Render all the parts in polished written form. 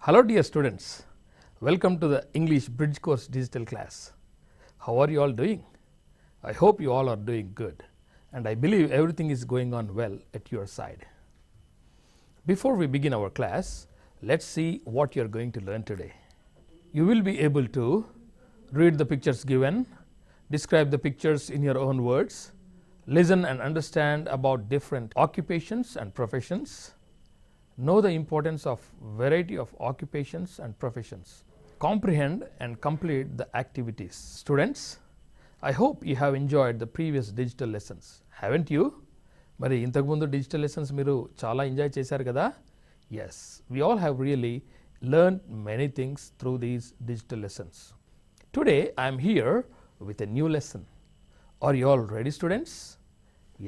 Hello dear students, welcome to the English Bridge Course digital class. How are you all doing? I hope you all are doing good and I believe everything is going on well at your side. Before we begin our class, let's see what you are going to learn today. You will be able to read the pictures given, describe the pictures in your own words, listen and understand about different occupations and professions, know the importance of variety of occupations and professions, comprehend and complete the activities. Students, I hope you have enjoyed the previous digital lessons, haven't you? మరి ఇంతకుముందు digital lessons మీరు చాలా enjoy చేశారు కదా? Yes, we all have really learned many things through these digital lessons. Today I am here with a new lesson. Are you all ready, students?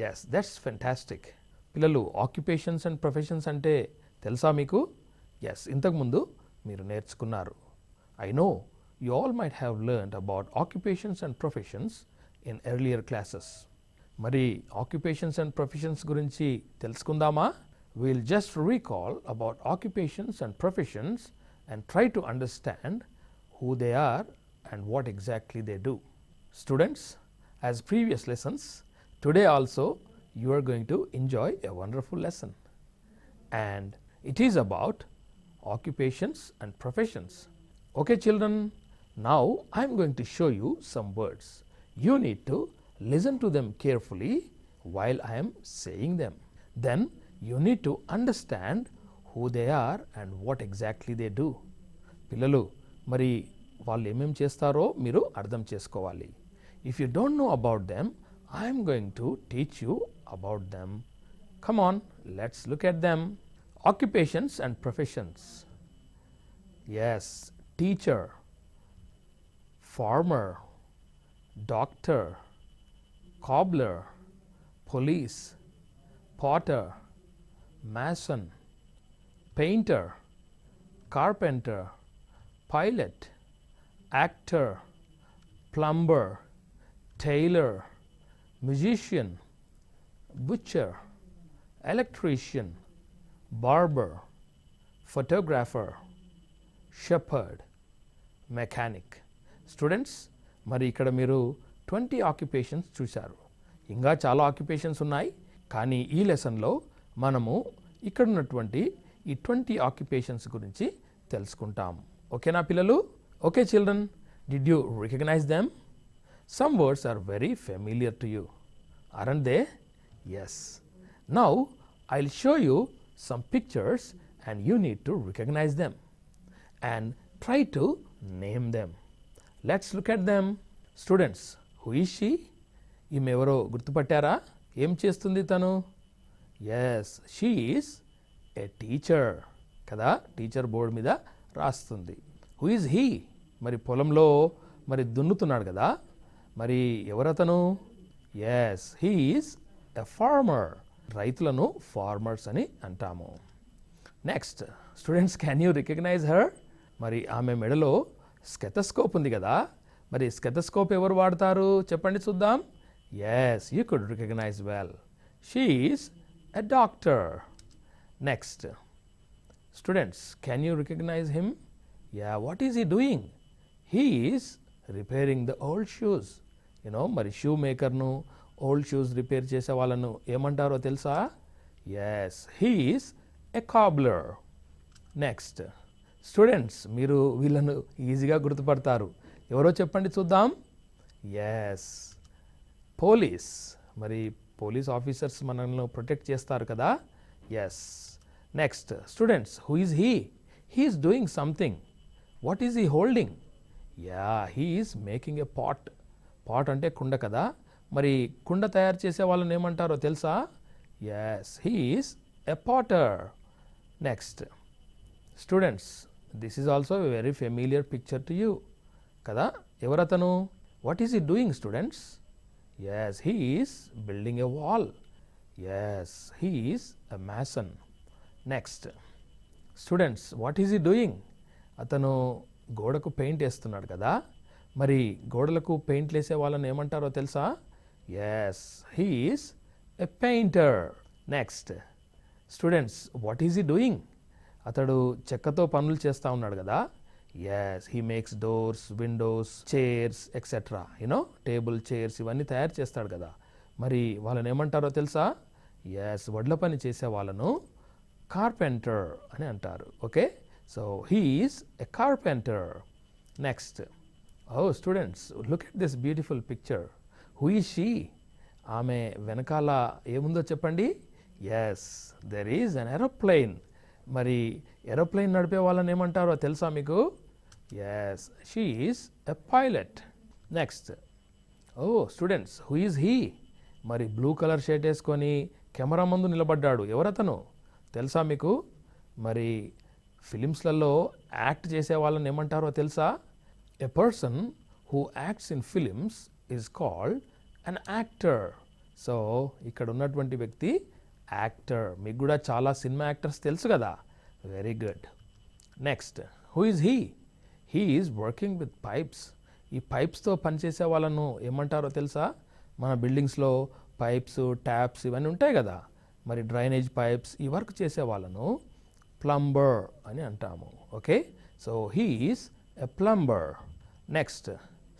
Yes, that's fantastic. పిల్లలు occupations and professions అంటే తెలుసా మీకు? Yes, ఇంతకుముందు మీరు నేర్చుకున్నారు. I know you all might have learned about occupations and professions in earlier classes. మరి occupations and professions గురించి తెలుసుకుందామా? We'll just recall about occupations and professions and try to understand who they are and what exactly they do. Students, as previous lessons, today also you are going to enjoy a wonderful lesson, and it is about occupations and professions. Okay children, now I am going to show you some words. You need to listen to them carefully while I am saying them. Then you need to understand who they are and what exactly they do. పిల్లలు, మరి వాళ్ళు ఏమేం చేస్తారో మీరు అర్థం చేసుకోవాలి. If you don't know about them, I am going to teach you about them. Come on, let's look at them. Occupations and professions. Yes, teacher, farmer, doctor, cobbler, police, potter, mason, painter, carpenter, pilot, actor, plumber, tailor, musician, butcher, electrician, barber, photographer, shepherd, mechanic. Students, మరి ఇక్కడ మీరు 20 occupations చూశారు. ఇంకా చాలా occupations ఉన్నాయి, కానీ ఈ లెసన్లో మనము ఇక్కడ ఉన్నటువంటి ఈ 20 ఆక్యుపేషన్స్ గురించి తెలుసుకుంటాం. ఓకేనా పిల్లలు? Okay children, did you recognize them? Some words are very familiar to you, aren't they? Yes. Now I'll show you some pictures and you need to recognize them and try to name them. Let's look at them. Students, who is she? ఈమె ఎవరో గుర్తుపట్టారా? ఏం చేస్తుంది తను? Yes, she is a teacher. కదా, teacher board మీద రాస్తుంది. Who is he? మరి పొలంలో మరి దున్నుతున్నాడు కదా, మరి ఎవరతను? Yes, he is a farmer. రైతులను ఫార్మర్స్ అని అంటాము. Next students, can you recognize her? మరి ఆమె మెడలో స్టెథోస్కోప్ ఉంది కదా, మరి స్టెథోస్కోప్ ఎవరు వాడతారు చెప్పండి చూద్దాం. Yes, you could recognize well. She is a doctor. Next students, can you recognize him? Ya, what is he doing? He is repairing the old shoes. You know, మరి షూ మేకర్ను, ఓల్డ్ షూస్ రిపేర్ చేసే వాళ్ళను ఏమంటారో తెలుసా? Yes, he is a cobbler. Next students, మీరు వీళ్ళను ఈజీగా గుర్తుపడతారు. ఎవరో చెప్పండి చూద్దాం. Yes, police. మరి పోలీస్ ఆఫీసర్స్ మనల్ని ప్రొటెక్ట్ చేస్తారు కదా. Yes. Next students, who is he? He is doing something. What is he holding? Ya, he is making a pot. Pot అంటే కుండ కదా, మరి కుండ తయారు చేసే వాళ్ళని ఏమంటారో తెలుసా? Yes, he is a potter. Next students, this is also a very familiar picture to you కదా. ఎవరతను? What is he doing students? Yes, he is building a wall. Yes, he is a mason. Next students, what is he doing? అతను గోడకు paint వేస్తున్నాడు కదా, మరి గోడలకు పెయింట్లు వేసే వాళ్ళని ఏమంటారో తెలుసా? Yes, he is a painter. Next students, what is he doing? అతడు చెక్కతో పనులు చేస్తూ ఉన్నాడు కదా. Yes, he makes doors, windows, chairs etcetera, table, chairs ఇవన్నీ తయారు చేస్తాడు కదా. మరి వాళ్ళని ఏమంటారో తెలుసా? ఎస్, వడ్ల పని చేసే వాళ్ళను కార్పెంటర్ అని అంటారు. Okay, so he is a carpenter. Next, students, look at this beautiful picture. Who is she? ఆమె వెనకాల ఏముందో చెప్పండి. Yes, there is an aeroplane. మరి ఏరోప్లేన్ నడిపే వాళ్ళని ఏమంటారో తెలుసా మీకు? Yes, she is a pilot. Next, students, who is he? మరి బ్లూ కలర్ షర్ట్ వేసుకొని కెమెరా ముందు నిలబడ్డాడు. ఎవరతను తెలుసా మీకు? మరి ఫిలిమ్స్లలో యాక్ట్ చేసే వాళ్ళని ఏమంటారో తెలుసా? A person who acts in films is called an actor. So ఇక్కడ ఉన్నటువంటి వ్యక్తి యాక్టర్. మీకు కూడా చాలా సినిమా యాక్టర్స్ తెలుసు కదా. Very good. Next, who is he? He is working with pipes. ఈ పైప్స్తో పనిచేసే వాళ్ళను ఏమంటారో తెలుసా? మన బిల్డింగ్స్లో పైప్స్, ట్యాప్స్ ఇవన్నీ ఉంటాయి కదా. మరి డ్రైనేజ్ పైప్స్ ఈ వర్క్ చేసే వాళ్ళను ప్లంబర్ అని అంటాము. Okay, so he is a plumber. Next,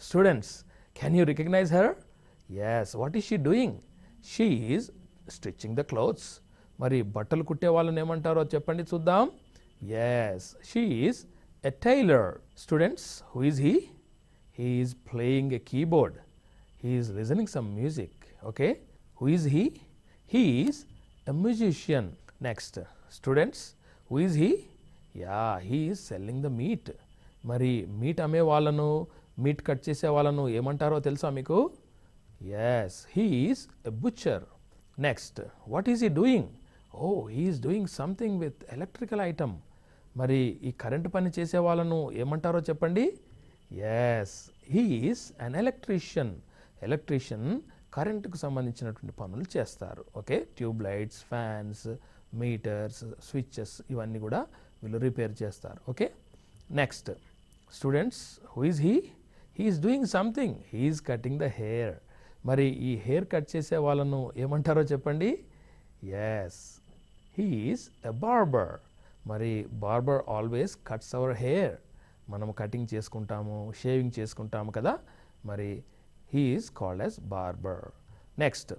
students, can you recognize her? Yes, what is she doing? She is stitching the clothes. మరి బట్టలు కుట్టే వాళ్ళని ఏమంటారో చెప్పండి చూద్దాం. Yes, she is a tailor. Students, who is he? He is playing a keyboard. He is listening some music. Okay, who is he? He is a musician. Next, students, who is he? Yeah, he is selling the meet. మరి meat అమ్మే వాళ్ళను, meat cut చేసే వాళ్ళను ఏమంటారో తెలుసా మీకు? Yes, he is a butcher. Next, what is he doing? He is doing something with electrical item. మరి ఈ కరెంటు పని చేసే వాళ్ళను ఏమంటారో చెప్పండి. Yes, he is an electrician. Electrician కరెంటుకు సంబంధించినటువంటి పనులు చేస్తారు. Okay, tube lights, fans, meters, switches ఇవన్నీ కూడా వీళ్ళు రిపేర్ చేస్తారు. Okay, next, students, who is he? He is doing something. He is cutting the hair. మరి ఈ హెయిర్ కట్ చేసే వాళ్ళను ఏమంటారో చెప్పండి. Yes, he is a barber. మరి barber always cuts our hair. మనము కటింగ్ చేసుకుంటాము, షేవింగ్ చేసుకుంటాము కదా. మరి he is called as barber. Next,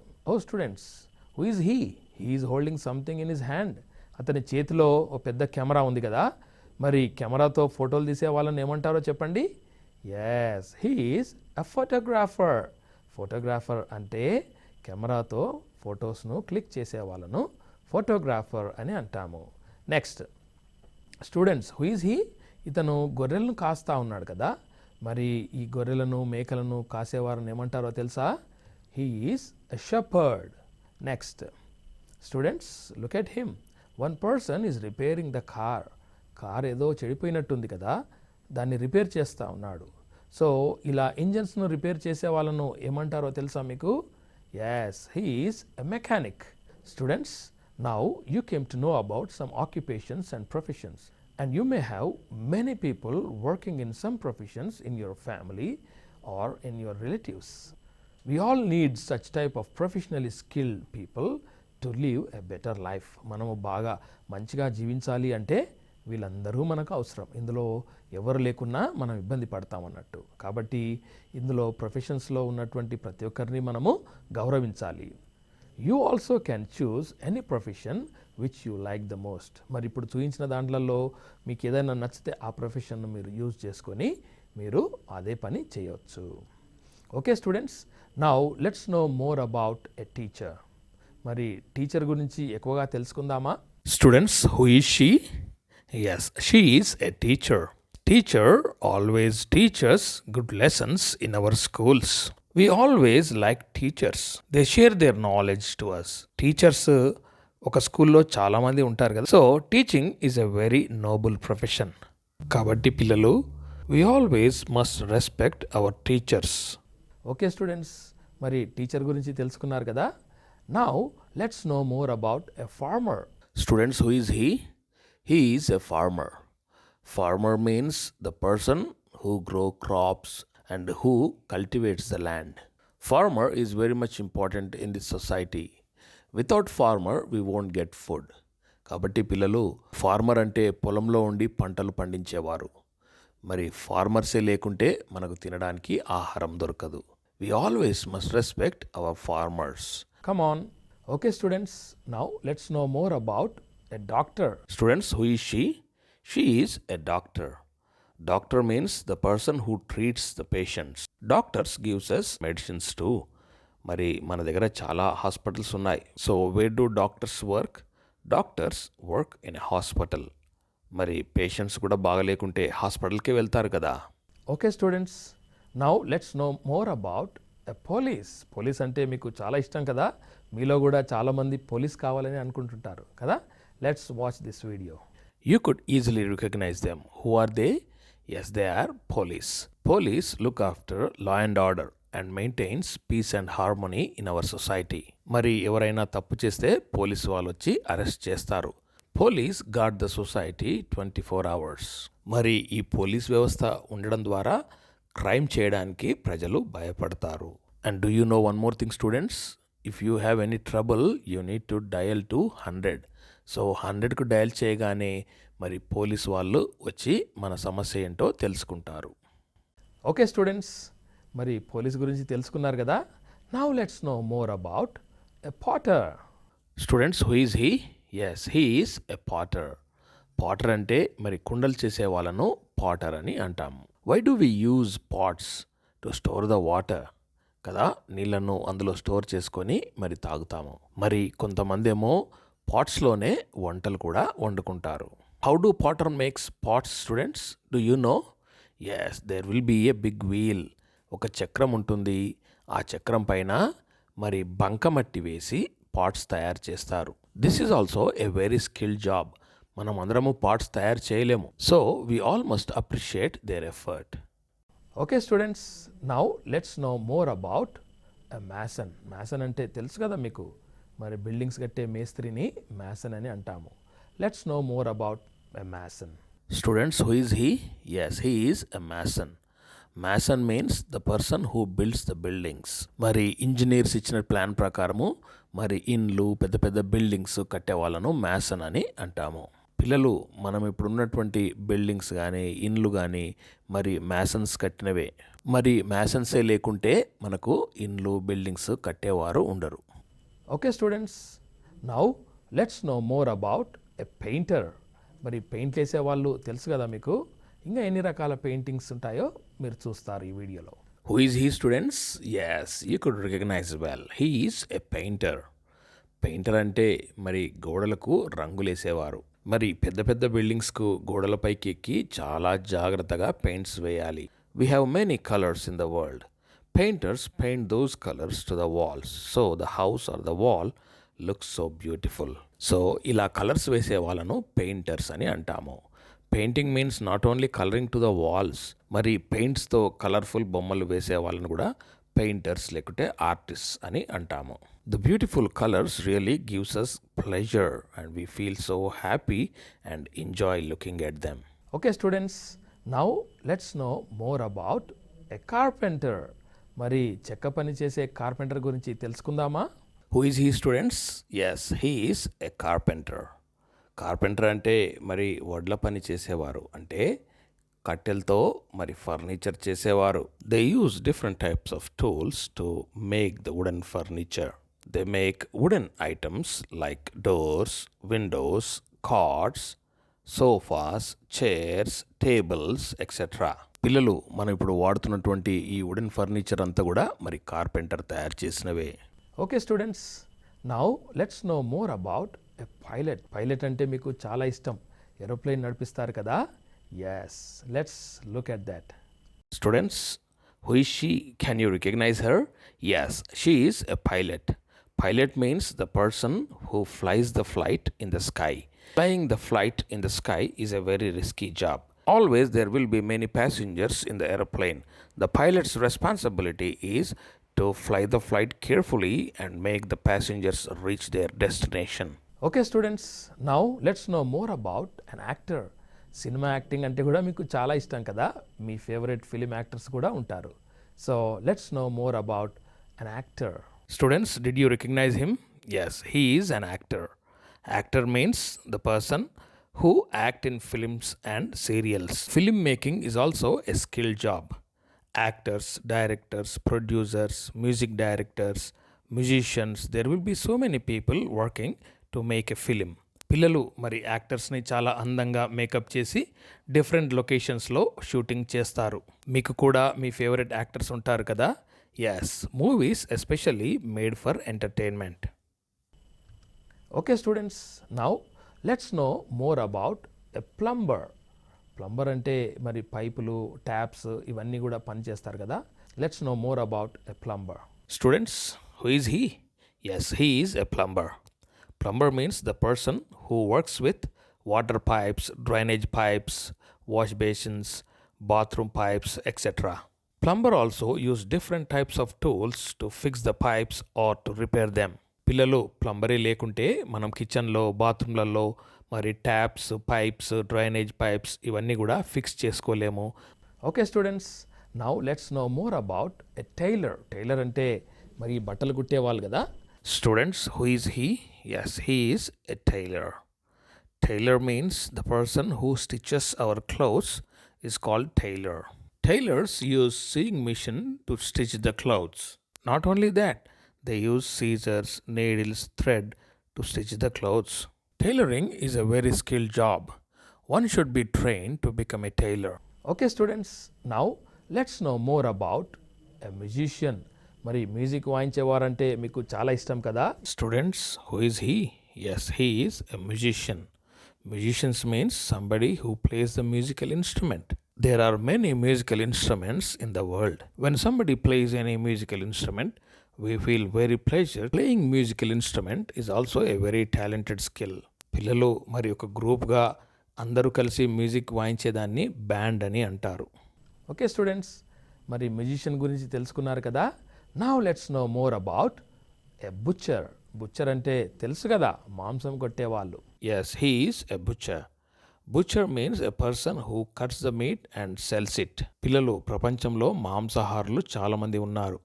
students, who is he? He is holding something in his hand. అతని చేతిలో ఒక పెద్ద కెమెరా ఉంది కదా. మరి కెమెరాతో ఫోటోలు తీసే వాళ్ళని ఏమంటారో చెప్పండి. Yes, he is a photographer. Photographer అంటే కెమెరాతో ఫొటోస్ను క్లిక్ చేసే వాళ్ళను ఫోటోగ్రాఫర్ అని అంటాము. Next, students, who is he? ఇతను గొర్రెలను కాస్తా ఉన్నాడు కదా. మరి ఈ గొర్రెలను, మేకలను కాసేవారిని ఏమంటారో తెలుసా? He is a shepherd. Next, students, look at him. One person is repairing the car. Car ఏదో చెడిపోయినట్టుంది కదా, దాన్ని రిపేర్ చేస్తూ ఉన్నాడు. సో ఇలా ఇంజన్స్ను రిపేర్ చేసే వాళ్ళను ఏమంటారో తెలుసా మీకు? Yes, he is a mechanic. Students, now you came to know about some occupations and professions. And you may have many people working in some professions in your family or in your relatives. We all need such type of professionally skilled people to live a better life. మనము బాగా మంచిగా జీవించాలి అంటే వీళ్ళందరూ మనకు అవసరం. ఇందులో ఎవరు లేకున్నా మనం ఇబ్బంది పడతామన్నట్టు. కాబట్టి ఇందులో ప్రొఫెషన్స్లో ఉన్నటువంటి ప్రతి ఒక్కరిని మనము గౌరవించాలి. You also can choose any profession which you like the most. మరి ఇప్పుడు చూపించిన దాంట్లలో మీకు ఏదైనా నచ్చితే ఆ ప్రొఫెషన్ను మీరు యూజ్ చేసుకొని మీరు అదే పని చేయవచ్చు. Okay students, now let's know more about a teacher. మరి టీచర్ గురించి ఎక్కువగా తెలుసుకుందామా? Students, who is she? Yes, she is a teacher. Teacher always teaches good lessons in our schools. We always like teachers. They share their knowledge to us. Teachers ఒక స్కూల్లో చాలామంది ఉంటారు కదా. So teaching is a very Nobel profession. కాబట్టి పిల్లలు, we always must respect our teachers. Okay students, మరి teacher గురించి తెలుసుకున్నారు కదా. Now let's know more about a farmer. Students, who is he? He is a farmer. Farmer means the person who grow crops and who cultivates the land. Farmer is very much important in this society. Without farmer, we won't get food. కాబట్టి పిల్లలు, farmer అంటే పొలంలో ఉండి పంటలు పండించేవారు. మరి ఫార్మర్సే లేకుంటే మనకు తినడానికి ఆహారం దొరకదు. We always must respect our farmers. Come on. Okay, students, now let's know more about a doctor. Students, who is she? She is a doctor. Doctor means the person who treats the patients. Doctors gives us medicines too. మరి మన దగ్గర చాలా hospitals ఉన్నాయి. So where do doctors work? Doctors work in a hospital. మరి patients కూడా బాగలేకుంటే హాస్పిటల్కే వెళ్తారు కదా. Okay, students, now let's know more about a police. Police అంటే మీకు చాలా ఇష్టం కదా, మీలో కూడా చాలామంది పోలీస్ కావాలని అనుకుంటుంటారు కదా. Let's watch this video. You could easily recognize them. Who are they? Yes, they are police. Police look after law and order and maintains peace and harmony in our society. మరి ఎవరైనా తప్పు చేస్తే police వాళ్ళు వచ్చి arrest చేస్తారు. Police gourd the society 24 hours. మరి ఈ police వ్యవస్థ ఉండడం ద్వారా క్రైమ్ చేయడానికి ప్రజలు భయపడతారు. And do you know one more thing students? If you have any trouble you need to dial to 100. So 100కు డయల్ చేయగానే మరి పోలీస్ వాళ్ళు వచ్చి మన సమస్య ఏంటో తెలుసుకుంటారు. ఓకే స్టూడెంట్స్, మరి పోలీస్ గురించి తెలుసుకున్నారు కదా. Now let's know more about a potter. Students, who is he? Yes, he is a potter. Potter అంటే మరి కుండలు చేసే వాళ్ళను పాటర్ అని అంటాము. Why do we use pots? To store the water కదా, నీళ్ళను అందులో స్టోర్ చేసుకొని మరి తాగుతాము. మరి కొంతమంది ఏమో పాట్స్లోనే వంటలు కూడా వండుకుంటారు. How do potter makes pots students? Do you know? Yes, there will be a big wheel. ఒక చక్రం ఉంటుంది. ఆ చక్రం పైన మరి బంకమట్టి వేసి పాట్స్ తయారు చేస్తారు. This is also a very skill job. మనం అందరము పాట్స్ తయారు చేయలేము. So we all must appreciate there effort. Okay students, now let's know more about a Mason. Mason అంటే తెలుసు కదా మీకు, మరి బిల్డింగ్స్ కట్టే మేస్త్రిని మ్యాసన్ అని అంటాము. Let's know more about a Mason. Students, who is he? Yes, he is a mason. Mason means the person who builds the buildings. మరి engineers ఇచ్చిన ప్లాన్ ప్రకారము మరి ఇండ్లు, పెద్ద పెద్ద బిల్డింగ్స్ కట్టే వాళ్ళను మ్యాసన్ అని అంటాము. పిల్లలు, మనం ఇప్పుడు ఉన్నటువంటి బిల్డింగ్స్ కానీ ఇండ్లు కానీ మరి మ్యాసన్స్ కట్టినవే. మరి మ్యాసన్సే లేకుంటే మనకు ఇండ్లు, బిల్డింగ్స్ కట్టేవారు ఉండరు. Okay students, now let's know more about a painter. మరి పెయింట్ వేసే వాళ్ళు తెలుసు కదా మీకు. ఇంకా ఎన్ని రకాల పెయింటింగ్స్ ఉంటాయో మీరు చూస్తారు ఈ వీడియోలో. Who is he, students? Yes, you could recognize well. He is a painter. Painter అంటే మరి గోడలకు రంగులేసేవారు. మరి పెద్ద పెద్ద బిల్డింగ్స్కు గోడలపైకి ఎక్కి చాలా జాగ్రత్తగా పెయింట్స్ వేయాలి. We have many colors in the world. Painters paint those colors to the walls, so the house or the wall looks so beautiful. So ఇలా కలర్స్ వేసే వాళ్ళను పెయింటర్స్ అని అంటాము. Painting means not only colouring to the walls. మరి పెయింట్స్తో colourful బొమ్మలు వేసే వాళ్ళను కూడా పెయింటర్స్ లేకుంటే ఆర్టిస్ట్ అని అంటాము. The beautiful colours really gives us pleasure and we feel so happy and enjoy looking at them. Okay students, now let's know more about a carpenter. మరి చెక్క పని చేసే కార్పెంటర్ గురించి తెలుసుకుందామా? Who is he students? Yes, he is a carpenter. Carpenter అంటే మరి వడ్ల పని చేసేవారు, అంటే కట్టెలతో మరి ఫర్నిచర్ చేసేవారు. They use different types of tools to make the wooden furniture. They make wooden items like doors, Windows, cards, sofas, chairs, tables etcetera. పిల్లలు, మనం ఇప్పుడు వాడుతున్నటువంటి ఈ వుడెన్ ఫర్నిచర్ అంతా కూడా మరి కార్పెంటర్ తయారు చేసినవే. Okay students, now let's know more about a pilot. Pilot అంటే మీకు చాలా ఇష్టం, ఏరోప్లేన్ నడిపిస్తారు కదా. Yes, let's look at that. Students, who is she? Can you recognize her? Yes, she is a pilot. Pilot means the person who flies the flight in the sky. Flying the flight in the sky is a very risky job. Always there will be many passengers in the aeroplane. The pilot's responsibility is to fly the flight carefully and make the passengers reach their destination. Okay students, now let's know more about an actor. Cinema acting అంటే కూడా మీకు చాలా ఇష్టం కదా, మీ favourite film actors కూడా ఉంటారు. So let's know more about an actor. Students, did you recognize him? Yes, he is an actor. Actor means the person who act in films and serials. Film making is also a skilled job. Actors, directors, producers, music directors, musicians, there will be so many people working to make a film. పిల్లలు మరి యాక్టర్స్ని చాలా అందంగా makeup చేసి different లొకేషన్స్లో shooting చేస్తారు. మీకు కూడా మీ favourite actors ఉంటారు కదా. Yes, movies especially made for entertainment. Okay students, now let's know more about a plumber. Plumber అంటే మరి పైపులు, ట్యాప్స్ ఇవన్నీ కూడా పనిచేస్తారు కదా. Let's know more about a plumber. Students, who is he? Yes, he is a plumber. Plumber means the person who works with water pipes, drainage pipes, wash basins, bathroom pipes, etc. Plumber also use different types of tools to fix the pipes or to repair them. పిల్లలు ప్లంబరీ లేకుంటే మనం కిచెన్లో, బాత్రూమ్లలో మరి taps, pipes, drainage pipes ఇవన్నీ కూడా fix చేసుకోలేము. Okay students, now let's know more about a tailor. Tailor అంటే మరి బట్టలు కుట్టేవాళ్ళు కదా. Students, who is he? Yes, he is a tailor. Tailor means the person who stitches our clothes is called tailor. Tailors use sewing machine to stitch the clothes. Not only that, they use scissors, needles, thread to stitch the clothes. Tailoring is a very skilled job. One should be trained to become a tailor. Okay students, now let's know more about a musician. మరి music వాయించేవారంటే మీకు చాలా ఇష్టం కదా. Students, who is he? Yes, he is a musician. Musicians means somebody who plays the musical instrument. There are many musical instruments in the world. When somebody plays any musical instrument, we feel very pleasure. Playing musical instrument is also a very talented skill. పిల్లలు మరి ఒక గ్రూప్గా అందరూ కలిసి music వాయించేదాన్ని band అని అంటారు. Okay students, మరి musician గురించి తెలుసుకున్నారు కదా. Now let's know more about a butcher. Butcher అంటే తెలుసు కదా, మాంసం కొట్టేవాళ్ళు. Yes, he is a butcher. Butcher means a person who cuts the meat and sells it. పిల్లలు ప్రపంచంలో మాంసాహారులు చాలామంది ఉన్నారు.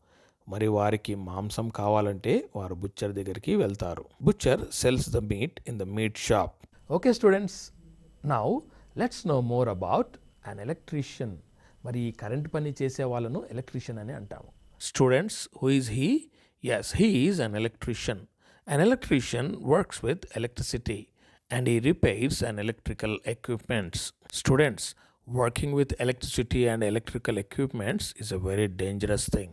మరి వారికి మాంసం కావాలంటే వారు బుచ్చర్ దగ్గరికి వెళ్తారు. Butcher cells the meet in the meet shop. Okay students, now let's know more about an electrician. మరి ఈ కరెంట్ పని చేసే వాళ్ళను ఎలక్ట్రీషియన్ అని అంటాము. Students, who is he? Yes, he is an electrician. An electrician works with electricity and he repairs an electrical equipments. Students, working with electricity and electrical equipments is a very dangerous thing.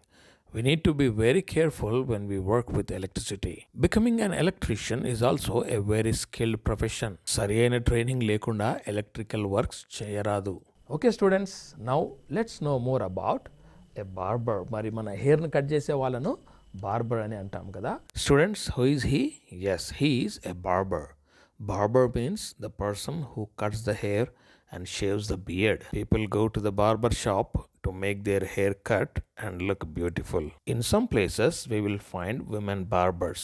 We need to be very careful when we work with electricity. Becoming an electrician is also a very skilled profession. సరియైన training లేకుండా electrical works చేయరాదు. Okay students, now let's know more about a barber. మరి మన హెయిర్ని cut చేసే వాళ్ళను barber అని అంటాం కదా. Students, who is he? Yes, he is a barber. Barber means the person who cuts the hair and shaves the beard. People go to the barber shop to make their hair cut and look beautiful. In some places, we will find women barbers.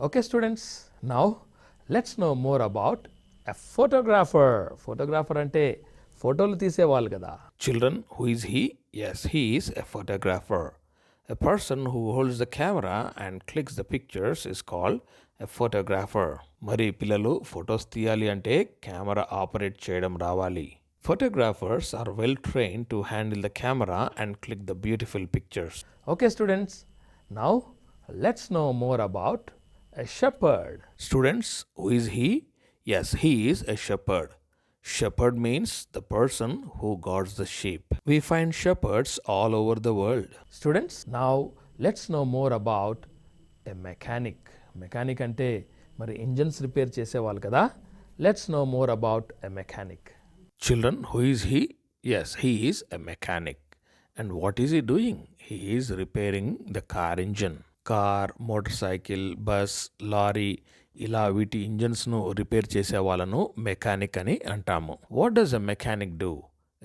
Okay students, now let's know more about a photographer. Photographer అంటే ఫోటోలు తీసేవాళ్ళు కదా. Children, who is he? Yes, he is a photographer. A person who holds the camera and clicks the pictures is called a photographer. మరి పిల్లలు photos తీయాలి అంటే camera operate చేయడం రావాలి. Photographers are well trained to handle the camera and click the beautiful pictures. Okay students, now let's know more about a shepherd. Students, who is he? Yes, he is a shepherd. Shepherd means the person who guards the sheep. We find shepherds all over the world. Students, now let's know more about a mechanic. Mechanic అంటే మరి engines repair చేసేవాళ్ళు కదా. Let's know more about a mechanic. Children, who is he? Yes, he is a mechanic. And what is he doing? He is repairing the car engine. Car, motorcycle, bus, lorry ఇలా వీటి ఇంజన్స్ను repair చేసే వాళ్ళను mechanic అని అంటాము. What does a mechanic do?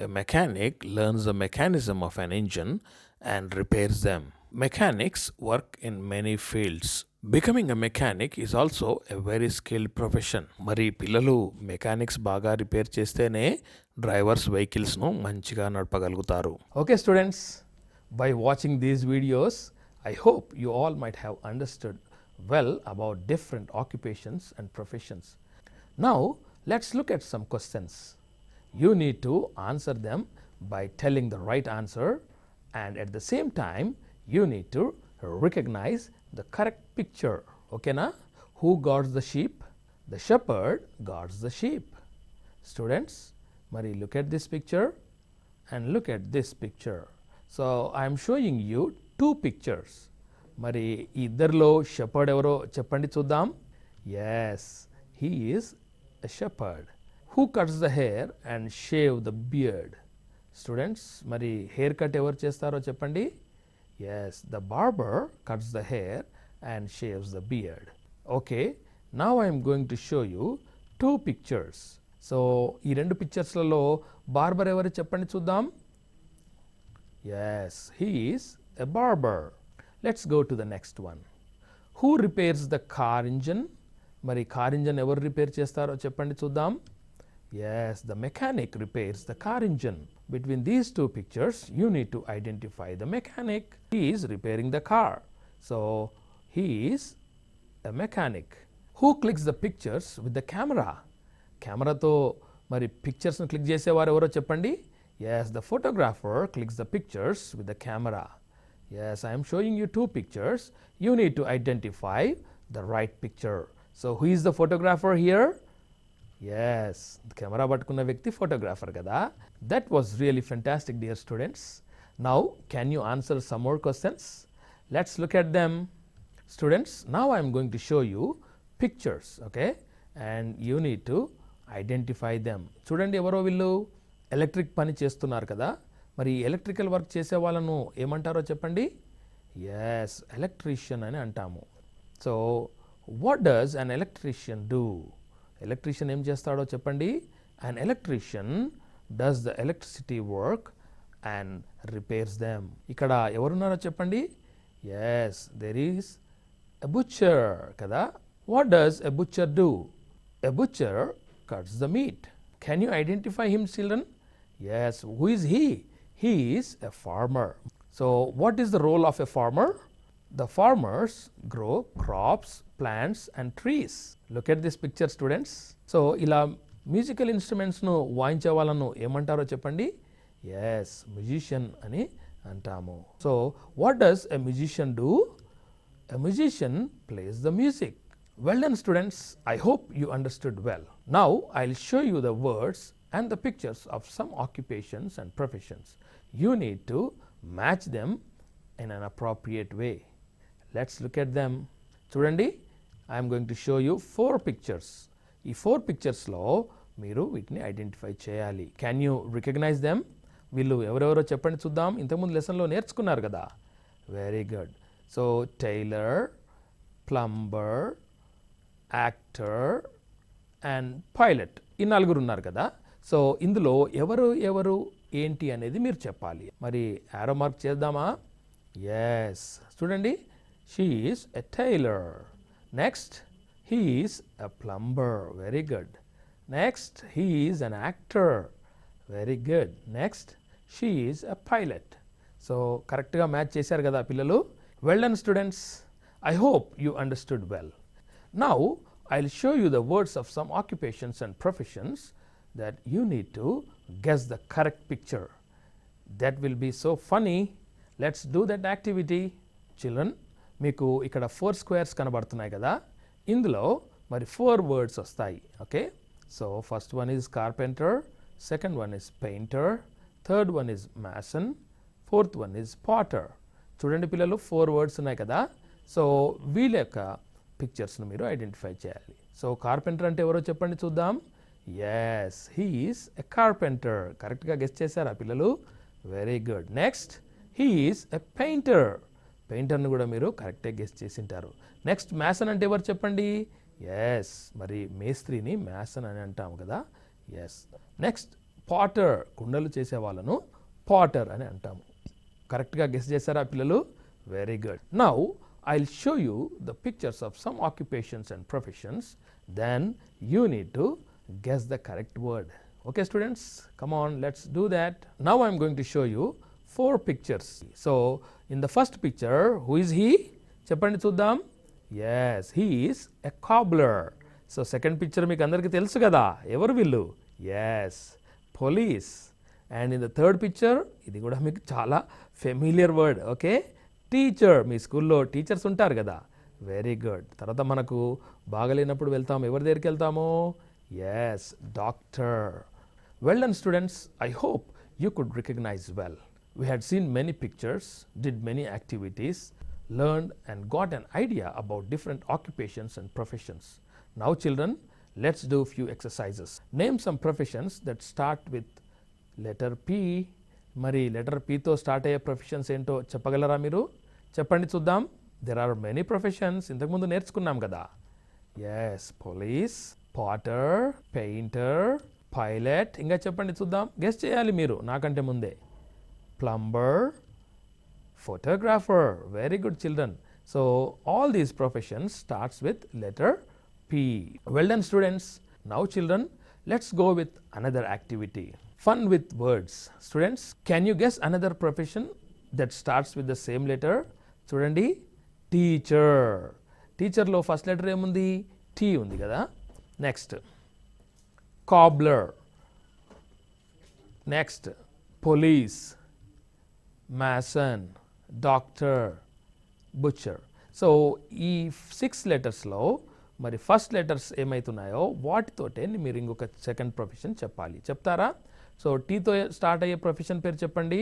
A mechanic learns the mechanism of an engine and repairs them. Mechanics work in many fields. Becoming a mechanic is also a very skilled profession. మరి పిల్లలు mechanics బాగా repair చేస్తేనే drivers వెహికల్స్ను మంచిగా నడపగలుగుతారు. Okay students, by watching these videos, I hope you all might have understood well about different occupations and professions. Now, let's look at some questions. You need to answer them by telling the right answer, and at the same time, you need to recognize the correct picture. Okay, na? Who guards the sheep? The shepherd guards the sheep. Students, Mari, look at this picture and look at this picture. So, I am showing you two pictures. మరి ఇద్దరిలో shepherd ఎవరో చెప్పండి చూద్దాం. Yes, he is a shepherd. Who cuts the hair and shave the beard? Students, మరి hair cut ఎవరు చేస్తారో చెప్పండి. Yes, the barber cuts the hair and shaves the beard. Okay, now I'm going to show you two pictures. So ఈ రెండు పిక్చర్స్లలో barber ఎవరు చెప్పండి చూద్దాం. Yes, he is a barber. Let's go to the next one. Who repairs the car engine? మరి car engine ఎవరు repair చేస్తారో చెప్పండి చూద్దాం. Yes, the mechanic repairs the car engine. Between these two pictures, you need to identify the mechanic. He is repairing the car. So, he is a mechanic. Who clicks the pictures with the camera? కెమెరాతో మరి పిక్చర్స్ని click చేసేవారు ఎవరో చెప్పండి. Yes, the photographer clicks the pictures with the camera. Yes, I am showing you two pictures. You need to identify the right picture. So, who is the photographer here? Yes, the camera పట్టుకున్న వ్యక్తి photographer కదా. That was really fantastic, dear students. Now, can you answer some more questions? Let's look at them. Students, now I am going to show you pictures, okay? And you need to identify them. చూడండి, ఎవరో వీళ్ళు electric పని చేస్తున్నారు కదా. మరి electrical work చేసే వాళ్ళను ఏమంటారో చెప్పండి. ఎస్, ఎలక్ట్రీషియన్ అని అంటాము. So what does an electrician do? Electrician ఏం చేస్తాడో చెప్పండి. An electrician does the electricity work and repairs them. ఇక్కడ ఎవరున్నారో చెప్పండి. Yes, there is a butcher కదా. What does a butcher do? A butcher cuts the meat. Can you identify him, children? Yes, who is he? He is a farmer. So, what is the role of a farmer? The farmers grow crops, plants and trees. Look at this picture, students. So, ఇలా musical ఇన్స్ట్రుమెంట్స్ను వాయించే వాళ్ళను ఏమంటారో చెప్పండి. Yes, musician అని అంటాము. So, what does a musician do? A musician plays the music. Well done, students. I hope you understood well. Now, I'll show you the words and the pictures of some occupations and professions. You need to match them in an appropriate way. Let's look at them. చూడండి, I am going to show you 4 pictures. ఈ 4 picturesలో మీరు వీటిని identify చేయాలి. Can you recognize them? వీళ్ళు ఎవరెవరో చెప్పండి చూద్దాం. ఇంతకుముందు లెసన్లో నేర్చుకున్నారు కదా. Very good. So tailor, plumber, actor and pilot, ఈ నలుగురు ఉన్నారు కదా. సో ఇందులో ఎవరు ఏంటి అనేది మీరు చెప్పాలి. మరి యారో మార్క్ చేద్దామా? ఎస్, చూడండి, she is a tailor. Next, he is a plumber. Very good. Next, he is an actor. Very good. Next, she is a pilot. So కరెక్ట్గా మ్యాచ్ చేశారు కదా పిల్లలు. Well done, students. I hope you understood well. Now I'll show you the words of some occupations and professions that you need to guess the correct picture. That will be so funny. Let's do that activity. Children, మీకు ఇక్కడ 4 squares కనబడుతున్నాయి కదా. ఇందులో మరి 4 words వస్తాయి. Okay, so first one is carpenter, second one is painter, third one is Mason, fourth one is Potter. చూడండి పిల్లలు, 4 words ఉన్నాయి కదా. సో వీళ్ళ యొక్క పిక్చర్స్ను మీరు ఐడెంటిఫై చేయాలి. సో కార్పెంటర్ అంటే ఎవరో చెప్పండి చూద్దాం. Yes, he is a carpenter. కరెక్ట్గా గెస్ చేశారా పిల్లలు? Very good. Next, he is a painter. పెయింటర్ను కూడా మీరు కరెక్ట్గా గెస్ చేసింటారు. నెక్స్ట్, మ్యాసన్ అంటే ఎవరు చెప్పండి? ఎస్, మరి మేస్త్రిని మ్యాసన్ అని అంటాము కదా. ఎస్. నెక్స్ట్, పాటర్, కుండలు చేసే వాళ్ళను పాటర్ అని అంటాము. కరెక్ట్గా గెస్ చేశారా పిల్లలు? Very good. Now I'll show you the pictures of some occupations and professions. Then you need to guess the correct word. Okay, students, come on, let's do that. Now I'm going to show you 4 pictures. So in the first picture, who is he? Cheppandi chuddam. Yes he is a cobbler. So second picture మీకు అందరికీ తెలుసు కదా, ఎవరు వీళ్ళు? ఎస్, police. And in the third picture, ఇది కూడా మీకు చాలా ఫెమిలియర్ వర్డ్, ఓకే, టీచర్. మీ స్కూల్లో టీచర్స్ ఉంటారు కదా, వెరీ గుడ్. తర్వాత మనకు బాగలేనప్పుడు వెళ్తాము, ఎవరి దగ్గరికి వెళ్తాము? Yes, doctor. Well done students, I hope you could recognize well. We had seen many pictures, did many activities, learned and got an idea about different occupations and professions. Now children, let's do few exercises. Name some professions that start with letter P. మరి letter Pతో start అయ్యే professions ఏంటో చెప్పగలరా మీరు? చెప్పండి చూద్దాం. There are many professions, ఇంతకుముందు నేర్చుకున్నాం కదా. Yes, police, potter, painter, pilot. ఇంకా చెప్పండి చూద్దాం, గెస్ చేయాలి మీరు నాకంటే ముందే. Plumber, photographer. Very good children. So all these professions starts with letter P. Well done students. Now children, let's go with another activity. Fun with words. Students, can you guess another profession that starts with the same letter? చూడండి, teacher. టీచర్లో first letter ఏముంది? Tea ఉంది కదా. Next cobbler, next police, Mason, doctor, butcher. So ఈ 6 లెటర్స్లో మరి first letters ఏమవుతున్నాయో వాటితోటే మీరు ఇంకొక second profession చెప్పాలి. చెప్తారా? సో టీతో స్టార్ట్ అయ్యే ప్రొఫెషన్ పేరు చెప్పండి.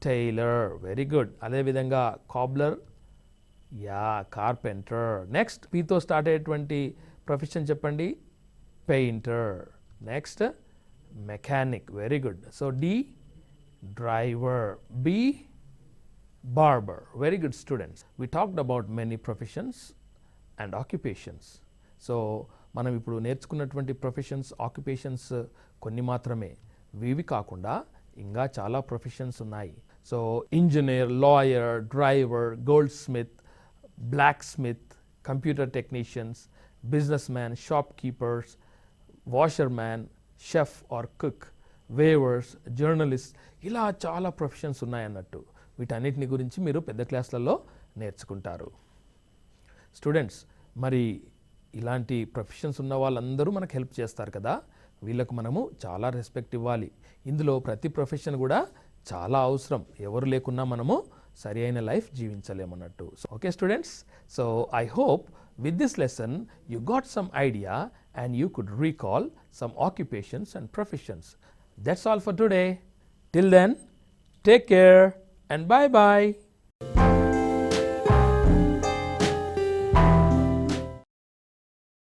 టైలర్. Very good. అదేవిధంగా కాబ్లర్, యా, కార్పెంటర్. నెక్స్ట్ పీతో స్టార్ట్ అయ్యేటువంటి ప్రొఫెషన్ చెప్పండి. Painter. Next mechanic. Very good. So D, driver. B, barber. Very good students. We talked about many professions and occupations. So మనం ఇప్పుడు నేర్చుకున్నటువంటి professions, occupations కొన్ని మాత్రమే. ఇవి కాకుండా ఇంకా చాలా ప్రొఫెషన్స్ ఉన్నాయి. So engineer, lawyer, driver, goldsmith, blacksmith, computer technicians, businessman, shopkeepers, washerman, chef or cook, weavers, journalist, ఇలా చాలా ప్రొఫెషన్స్ ఉన్నాయన్నట్టు. వీటన్నిటిని గురించి మీరు పెద్ద క్లాసులలో నేర్చుకుంటారు. స్టూడెంట్స్, మరి ఇలాంటి ప్రొఫెషన్స్ ఉన్న వాళ్ళందరూ మనకు హెల్ప్ చేస్తారు కదా, వీళ్ళకు మనము చాలా రెస్పెక్ట్ ఇవ్వాలి. ఇందులో ప్రతి ప్రొఫెషన్ కూడా చాలా అవసరం. ఎవరు లేకున్నా మనము సరి అయిన లైఫ్ జీవించలేమన్నట్టు. Okay students, so I hope with this lesson you got some idea and you could recall some occupations and professions. That's all for today. Till then, take care and bye bye.